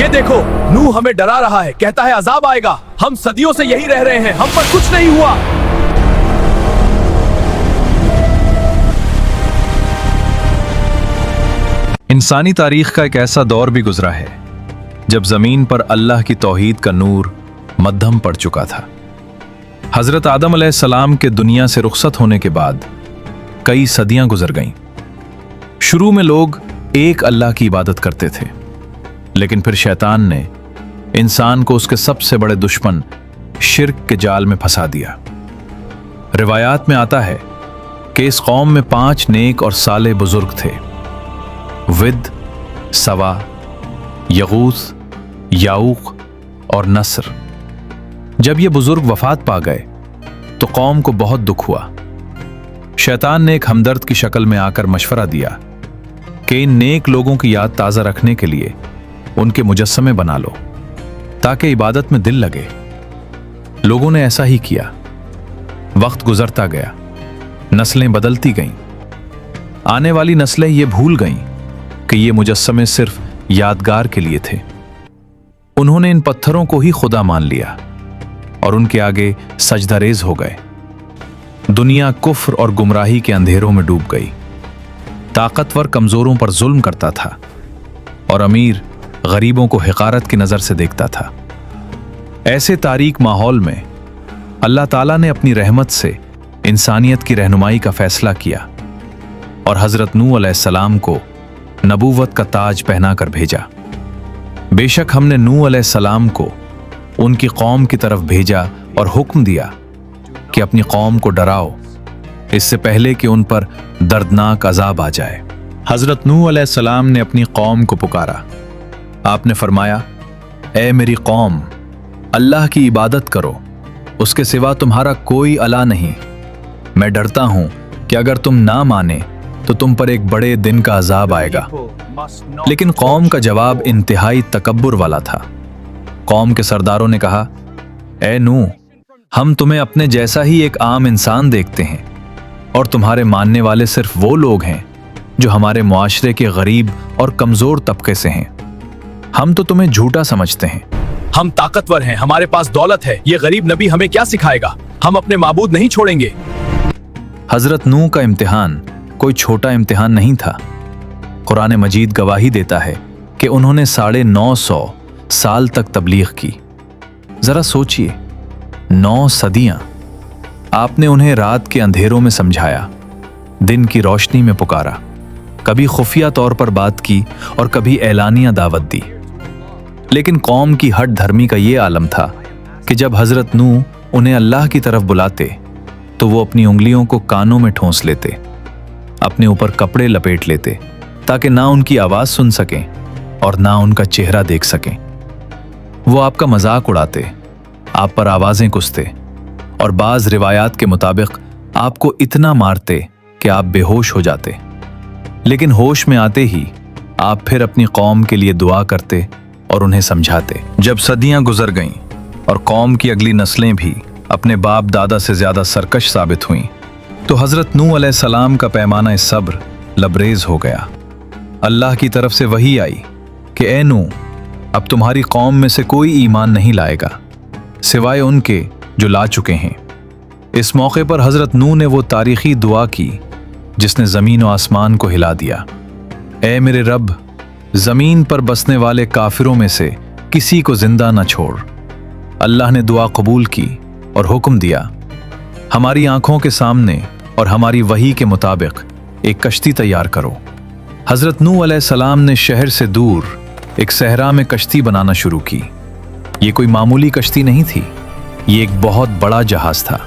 ये देखो, नूह हमें डरा रहा है, कहता है अजाब आएगा। हम सदियों से यही रह रहे हैं, हम पर कुछ नहीं हुआ। इंसानी तारीख का एक ऐसा दौर भी गुजरा है जब जमीन पर अल्लाह की तौहीद का नूर मद्धम पड़ चुका था। हजरत आदम अलैहिस्सलाम के दुनिया से रुखसत होने के बाद कई सदियां गुजर गईं। शुरू में लोग एक अल्लाह की इबादत करते थे, लेकिन फिर शैतान ने इंसान को उसके सबसे बड़े दुश्मन शिर्क के जाल में फंसा दिया। रिवायात में आता है कि इस कौम में 5 नेक और साले बुजुर्ग थे, विद, सवा, यगूस, याऊक और नस्र। जब ये बुजुर्ग वफात पा गए तो कौम को बहुत दुख हुआ। शैतान ने एक हमदर्द की शक्ल में आकर मशवरा दिया कि इन नेक लोगों की याद ताज़ा रखने के लिए उनके मुजस्समे बना लो ताकि इबादत में दिल लगे। लोगों ने ऐसा ही किया। वक्त गुजरता गया, नस्लें बदलती गईं। आने वाली नस्लें ये भूल गईं कि ये मुजस्समे सिर्फ यादगार के लिए थे। उन्होंने इन पत्थरों को ही खुदा मान लिया और उनके आगे सजदारेज हो गए। दुनिया कुफ्र और गुमराही के अंधेरों में डूब गई। ताकतवर कमजोरों पर जुल्म करता था और अमीर गरीबों को हिकारत की नजर से देखता था। ऐसे तारीक माहौल में अल्लाह ताला ने अपनी रहमत से इंसानियत की रहनुमाई का फैसला किया और हजरत नूह अलैहिस्सलाम को नबूवत का ताज पहनाकर भेजा। बेशक हमने नूह अलैहिस्सलाम को उनकी कौम की तरफ भेजा और हुक्म दिया कि अपनी कौम को डराओ, इससे पहले कि उन पर दर्दनाक अजाब आ जाए। हजरत नूह अलैहिस्सलाम ने अपनी कौम को पुकारा। आपने फरमाया, ए मेरी कौम, अल्लाह की इबादत करो, उसके सिवा तुम्हारा कोई अला नहीं। मैं डरता हूं कि अगर तुम ना माने तो तुम पर एक बड़े दिन का अजाब आएगा। लेकिन कौम का जवाब इंतहाई तकब्बुर वाला था। कौम के सरदारों ने कहा, ए नूह, हम तुम्हें अपने जैसा ही एक आम इंसान देखते हैं और तुम्हारे मानने वाले सिर्फ वो लोग हैं जो हमारे मुआशरे के गरीब और कमजोर तबके से हैं। हम तो तुम्हें झूठा समझते हैं। हम ताकतवर हैं, हमारे पास दौलत है, ये गरीब नबी हमें क्या सिखाएगा? हम अपने माबूद नहीं छोड़ेंगे। हजरत नूह का इम्तिहान कोई छोटा इम्तिहान नहीं था। कुरान मजीद गवाही देता है कि उन्होंने 950 साल तक तबलीग की। जरा सोचिए, 9 सदियां। आपने उन्हें रात के अंधेरों में समझाया, दिन की रोशनी में पुकारा, कभी खुफिया तौर पर बात की और कभी ऐलानिया दावत दी। लेकिन कौम की हट धर्मी का ये आलम था कि जब हजरत नूह उन्हें अल्लाह की तरफ बुलाते तो वो अपनी उंगलियों को कानों में ठूंस लेते, अपने ऊपर कपड़े लपेट लेते ताकि ना उनकी आवाज सुन सकें और ना उनका चेहरा देख सकें। वो आपका मजाक उड़ाते, आप पर आवाजें कुसते और बाज रिवायात के मुताबिक आपको इतना मारते कि आप बेहोश हो जाते। लेकिन होश में आते ही आप फिर अपनी कौम के लिए दुआ करते और उन्हें समझाते। जब सदियां गुजर गईं और कौम की अगली नस्लें भी अपने बाप दादा से ज्यादा सरकश साबित हुईं, तो हजरत नूह अलैहिस्सलाम का पैमाना सब्र लबरेज हो गया। अल्लाह की तरफ से वही आई कि ए नूह, अब तुम्हारी कौम में से कोई ईमान नहीं लाएगा सिवाय उनके जो ला चुके हैं। इस मौके पर हजरत नूह ने वो तारीखी दुआ की जिसने जमीन और आसमान को हिला दिया। ए मेरे रब, जमीन पर बसने वाले काफिरों में से किसी को जिंदा न छोड़। अल्लाह ने दुआ कबूल की और हुक्म दिया, हमारी आंखों के सामने और हमारी वही के मुताबिक एक कश्ती तैयार करो। हजरत नूह अलैहिस्सलाम ने शहर से दूर एक सहरा में कश्ती बनाना शुरू की। ये कोई मामूली कश्ती नहीं थी, ये एक बहुत बड़ा जहाज था।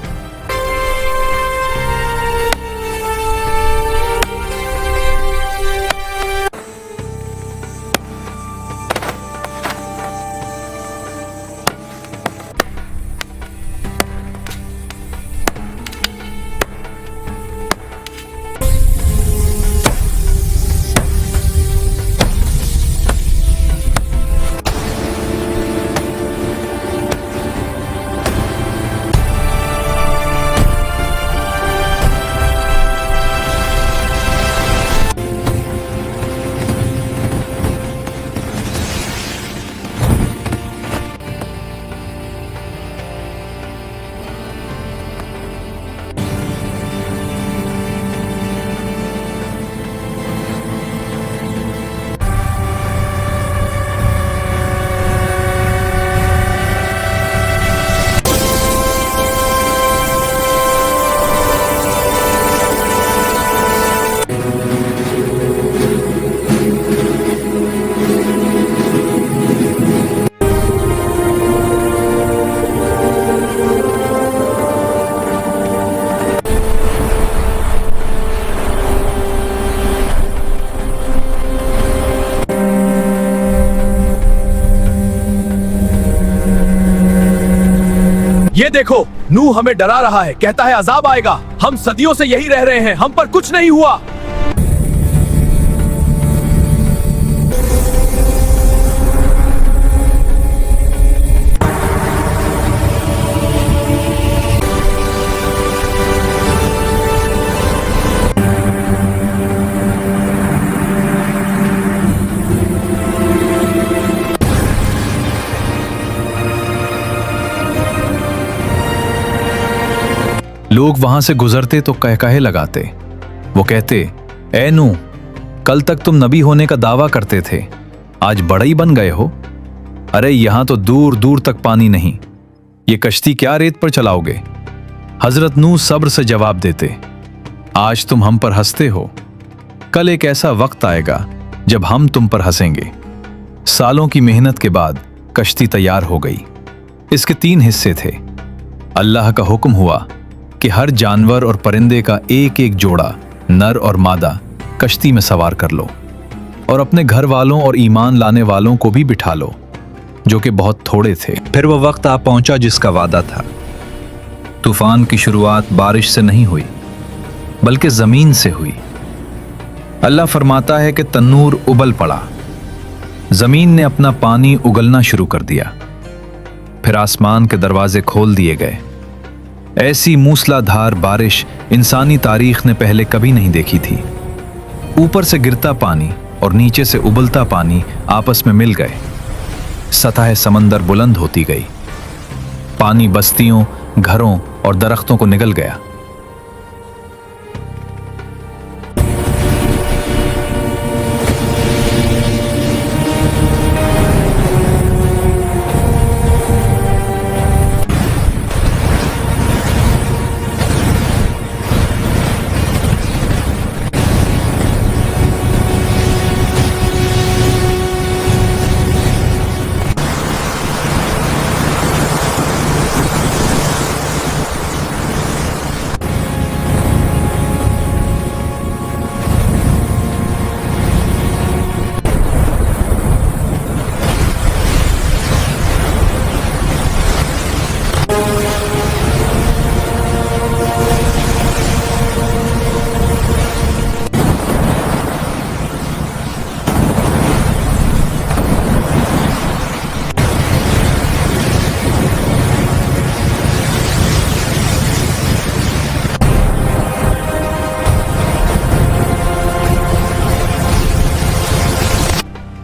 ये देखो, नूह हमें डरा रहा है, कहता है अजाब आएगा। हम सदियों से यही रह रहे हैं, हम पर कुछ नहीं हुआ। लोग वहां से गुजरते तो कहकहे लगाते। वो कहते, ए नूह, कल तक तुम नबी होने का दावा करते थे, आज बड़ई बन गए हो। अरे यहां तो दूर दूर तक पानी नहीं, ये कश्ती क्या रेत पर चलाओगे? हजरत नूह सब्र से जवाब देते, आज तुम हम पर हंसते हो, कल एक ऐसा वक्त आएगा जब हम तुम पर हंसेंगे। सालों की मेहनत के बाद कश्ती तैयार हो गई। इसके 3 हिस्से थे। अल्लाह का हुक्म हुआ कि हर जानवर और परिंदे का एक एक जोड़ा, नर और मादा, कश्ती में सवार कर लो और अपने घर वालों और ईमान लाने वालों को भी बिठा लो, जो कि बहुत थोड़े थे। फिर वो वक्त आ पहुंचा जिसका वादा था। तूफान की शुरुआत बारिश से नहीं हुई, बल्कि जमीन से हुई। अल्लाह फरमाता है कि तन्नूर उबल पड़ा, जमीन ने अपना पानी उगलना शुरू कर दिया। फिर आसमान के दरवाजे खोल दिए गए। ऐसी मूसलाधार बारिश इंसानी तारीख ने पहले कभी नहीं देखी थी। ऊपर से गिरता पानी और नीचे से उबलता पानी आपस में मिल गए। सतह समंदर बुलंद होती गई। पानी बस्तियों, घरों और दरख्तों को निगल गया।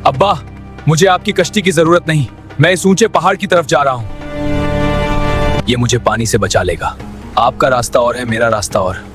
अब्बा, मुझे आपकी कश्ती की जरूरत नहीं, मैं इस ऊंचे पहाड़ की तरफ जा रहा हूं। ये मुझे पानी से बचा लेगा। आपका रास्ता और है, मेरा रास्ता और।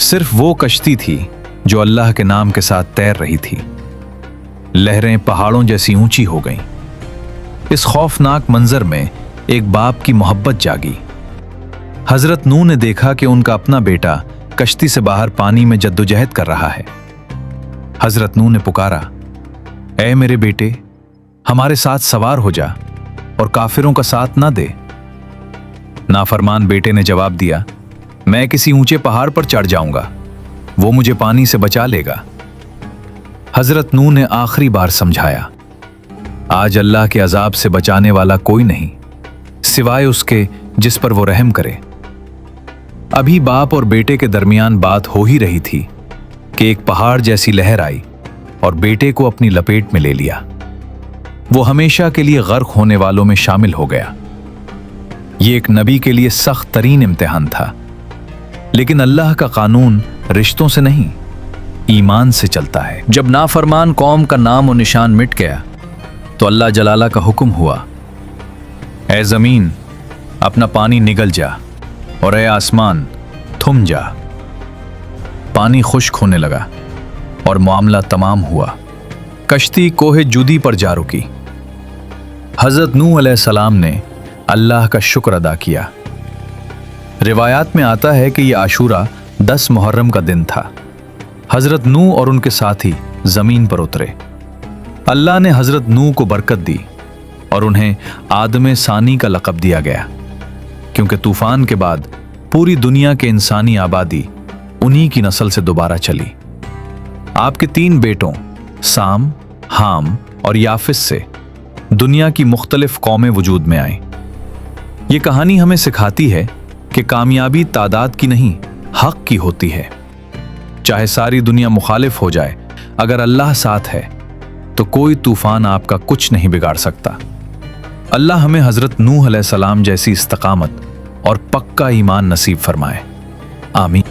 सिर्फ वो कश्ती थी जो अल्लाह के नाम के साथ तैर रही थी। लहरें पहाड़ों जैसी ऊंची हो गईं। इस खौफनाक मंजर में एक बाप की मोहब्बत जागी। हजरत नूह ने देखा कि उनका अपना बेटा कश्ती से बाहर पानी में जद्दोजहद कर रहा है। हजरत नूह ने पुकारा, ऐ मेरे बेटे, हमारे साथ सवार हो जा। और काफिरों का साथ ना दे। नाफरमान बेटे ने जवाब दिया, मैं किसी ऊंचे पहाड़ पर चढ़ जाऊंगा, वो मुझे पानी से बचा लेगा। हजरत नूह ने आखिरी बार समझाया, आज अल्लाह के अजाब से बचाने वाला कोई नहीं सिवाय उसके जिस पर वो रहम करे। अभी बाप और बेटे के दरमियान बात हो ही रही थी कि एक पहाड़ जैसी लहर आई और बेटे को अपनी लपेट में ले लिया। वो हमेशा के लिए गर्क होने वालों में शामिल हो गया। ये एक नबी के लिए सख्त तरीन इम्तिहान था, लेकिन अल्लाह का कानून रिश्तों से नहीं, ईमान से चलता है। जब नाफरमान कौम का नाम और निशान मिट गया तो अल्लाह जलाला का हुक्म हुआ, ऐ जमीन अपना पानी निगल जा और ऐ आसमान थम जा। पानी खुश्क होने लगा और मामला तमाम हुआ। कश्ती कोहे जुदी पर जा रुकी। हजरत नूह अलैहिस्सलाम ने अल्लाह का शुक्र अदा किया। रिवायात में आता है कि यह आशूरा 10 मुहर्रम का दिन था। हजरत नूह और उनके साथी जमीन पर उतरे। अल्लाह ने हजरत नूह को बरकत दी और उन्हें आदम सानी का लक़ब दिया गया, क्योंकि तूफान के बाद पूरी दुनिया के इंसानी आबादी उन्हीं की नस्ल से दोबारा चली। आपके 3 बेटों साम, हाम और याफिस से दुनिया की मुख्तलिफ कौमें वजूद में आईं। ये कहानी हमें सिखाती है कि कामयाबी तादाद की नहीं, हक की होती है। चाहे सारी दुनिया मुखालिफ हो जाए, अगर अल्लाह साथ है तो कोई तूफान आपका कुछ नहीं बिगाड़ सकता। अल्लाह हमें हजरत नूह अलैहिस्सलाम जैसी इस्तकामत और पक्का ईमान नसीब फरमाए। आमीन।